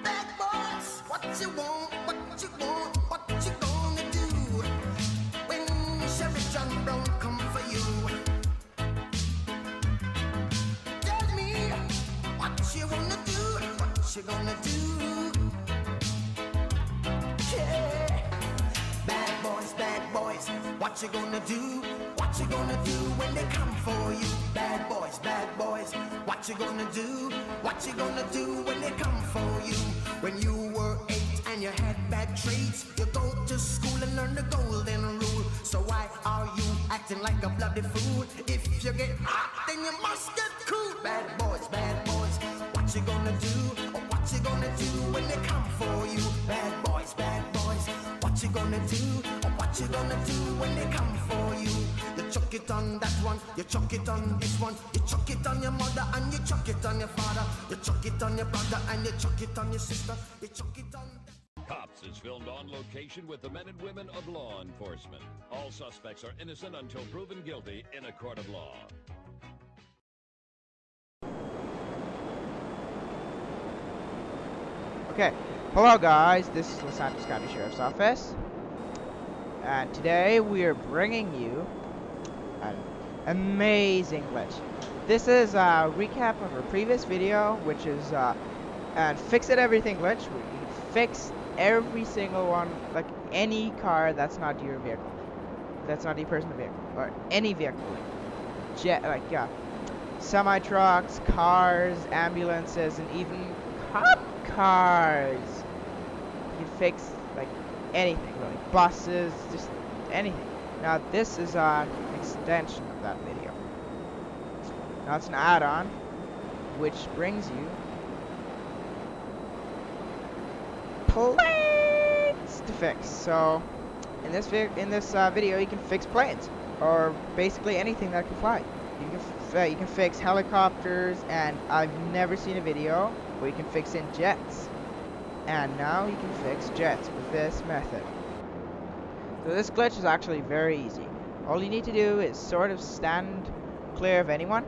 Bad boys, what you want, what you want, what you gonna do when Sheriff John Brown come for you? Tell me what you wanna do, what you gonna do? Yeah. Bad boys, what you gonna do? What you gonna do when they come for you? Bad boys, what you gonna do? What you gonna do when they come for you? When you were 8 and you had bad traits, you go to school and learn the golden rule. So why are you acting like a bloody fool? If you get hot, then you must get cool. Bad boys, what you gonna do? Or what you gonna do when they come for you? Bad boys, what you gonna do? Or what you gonna do when they come for you? You chuck it on that one, you chuck it on this one, you chuck it on your mother and you chuck it on your father, you chuck it on your brother and you chuck it on your sister, you chuck it on that. Cops is filmed on location with the men and women of law enforcement. All suspects are innocent until proven guilty in a court of law. Okay, hello guys, this is LSCounty Sheriff's Office, and today we are bringing you an amazing glitch. This is a recap of our previous video, which is and fix it everything glitch. We fix every single one, like any car that's not your vehicle, that's not your personal vehicle, or any vehicle, like semi trucks, cars, ambulances, and even cop cars. You can fix like anything, really. Buses, just anything. Now this is an extension of that video. Now it's an add-on which brings you planes to fix. So in this video you can fix planes, or basically anything that can fly. You can fix helicopters, and I've never seen a video where you can fix in jets. And now you can fix jets with this method. So this glitch is actually very easy. All you need to do is sort of stand clear of anyone,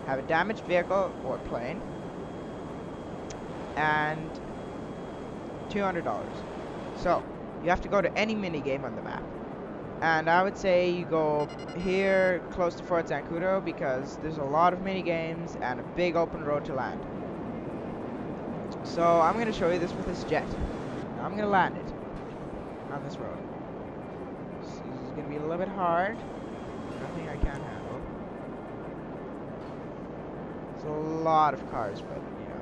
have a damaged vehicle or plane, and $200. So you have to go to any minigame on the map. And I would say you go here close to Fort Zancudo, because there's a lot of mini games and a big open road to land. So I'm going to show you this with this jet. Now I'm going to land it on this road. So this is going to be a little bit hard. Nothing I can't handle. There's a lot of cars, but you know.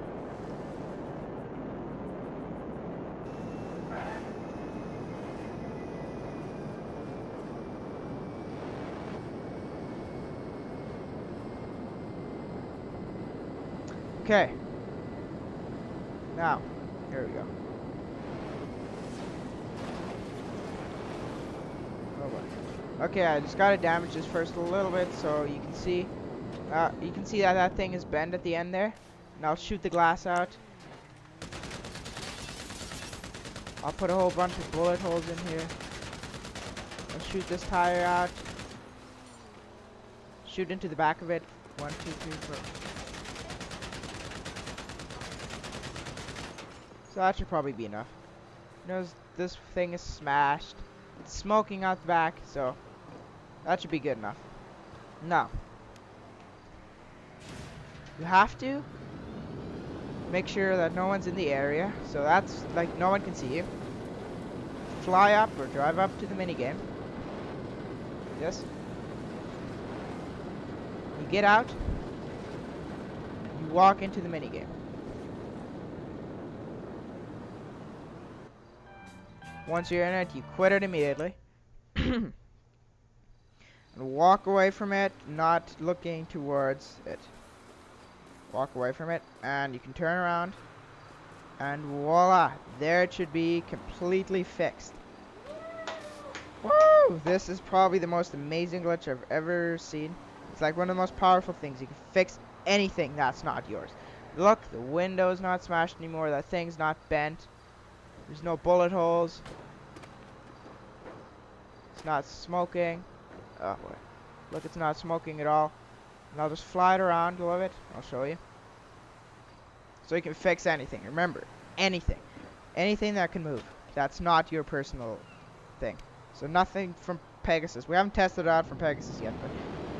Okay. Now, here we go. Oh boy. Okay, I just gotta damage this first a little bit so you can see. You can see that that thing is bent at the end there. And I'll shoot the glass out. I'll put a whole bunch of bullet holes in here. I'll shoot this tire out. Shoot into the back of it. 1, 2, 3, 4. So that should probably be enough. This thing is smashed. It's smoking out the back, so that should be good enough. Now, you have to make sure that no one's in the area. So that's like no one can see you. Fly up or drive up to the minigame. Yes. You get out. You walk into the minigame. Once you're in it, you quit it immediately. And walk away from it, not looking towards it. Walk away from it, and you can turn around. And voila! There it should be, completely fixed. Woo! This is probably the most amazing glitch I've ever seen. It's like one of the most powerful things. You can fix anything that's not yours. Look, the window's not smashed anymore. That thing's not bent. There's no bullet holes. It's not smoking. Oh boy. Look, it's not smoking at all. And I'll just fly it around a little bit. I'll show you. So you can fix anything. Remember, anything. Anything that can move. That's not your personal thing. So nothing from Pegasus. We haven't tested it out from Pegasus yet, but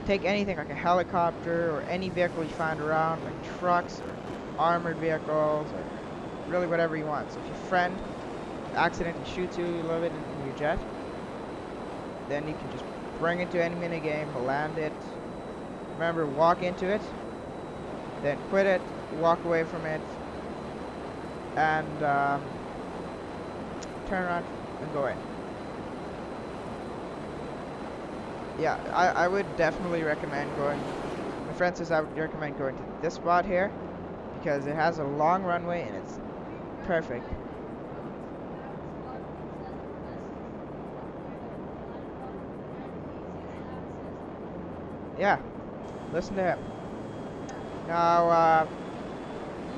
take anything like a helicopter or any vehicle you find around, like trucks or armored vehicles or really whatever you want. So if your friend accidentally shoots you a little bit in your jet, then you can just bring it to any minigame, land it. Remember, walk into it, then quit it, walk away from it, and turn around and go in. Yeah, I would definitely recommend going. My friend says I would recommend going to this spot here because it has a long runway and it's perfect. Yeah, listen to him. Now,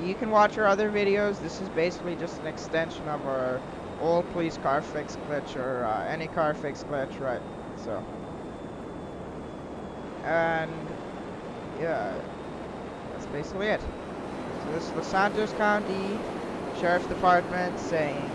you can watch our other videos. This is basically just an extension of our old police car fix glitch or any car fix glitch, right? So, and yeah, that's basically it. So this is Los Santos County Sheriff's Department saying